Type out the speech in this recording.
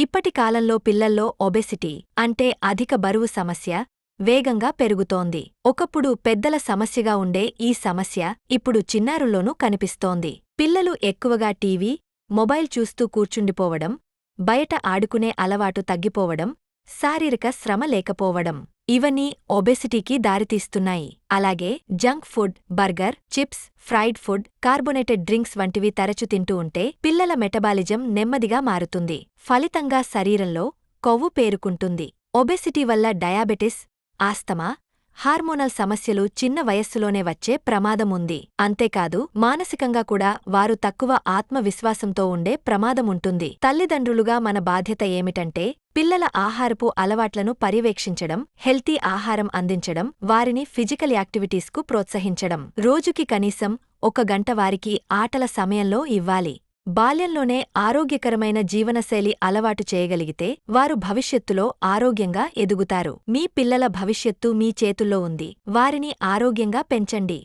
ఇప్పటి కాలంలో పిల్లల్లో ఒబెసిటీ అంటే అధిక బరువు సమస్య వేగంగా పెరుగుతోంది. ఒకప్పుడు పెద్దల సమస్యగా ఉండే ఈ సమస్య ఇప్పుడు చిన్నారుల్లోనూ కనిపిస్తోంది. పిల్లలు ఎక్కువగా టీవీ, మొబైల్ చూస్తూ కూర్చుండిపోవడం, బయట ఆడుకునే అలవాటు తగ్గిపోవడం, శారీరక శ్రమ లేకపోవడం ఇవన్నీ ఒబెసిటీకి దారితీస్తున్నాయి. అలాగే junk food, burger, chips, fried food, carbonated drinks వంటివి తరచు తింటూ ఉంటే పిల్లల మెటబాలిజం నెమ్మదిగా మారుతుంది. ఫలితంగా శరీరంలో కొవ్వు పేరుకుంటుంది. ఒబెసిటీ వల్ల డయాబెటిస్, ఆస్తమా, హార్మోనల్ సమస్యలు చిన్న వయస్సులోనే వచ్చే ప్రమాదముంది. అంతేకాదు మానసికంగా కూడా వారు తక్కువ ఆత్మవిశ్వాసంతో ఉండే ప్రమాదముంటుంది. తల్లిదండ్రులుగా మన బాధ్యత ఏమిటంటే పిల్లల ఆహారపు అలవాట్లను పర్యవేక్షించడం, హెల్తీ ఆహారం అందించడం, వారిని ఫిజికల్ యాక్టివిటీస్కు ప్రోత్సహించడం. రోజుకి కనీసం 1 గంట వారికి ఆటల సమయంలో ఇవ్వాలి. బాల్యంలోనే ఆరోగ్యకరమైన జీవనశైలి అలవాటు చేయగలిగితే వారు భవిష్యత్తులో ఆరోగ్యంగా ఎదుగుతారు. మీ పిల్లల భవిష్యత్తు మీ చేతుల్లో ఉంది. వారిని ఆరోగ్యంగా పెంచండి.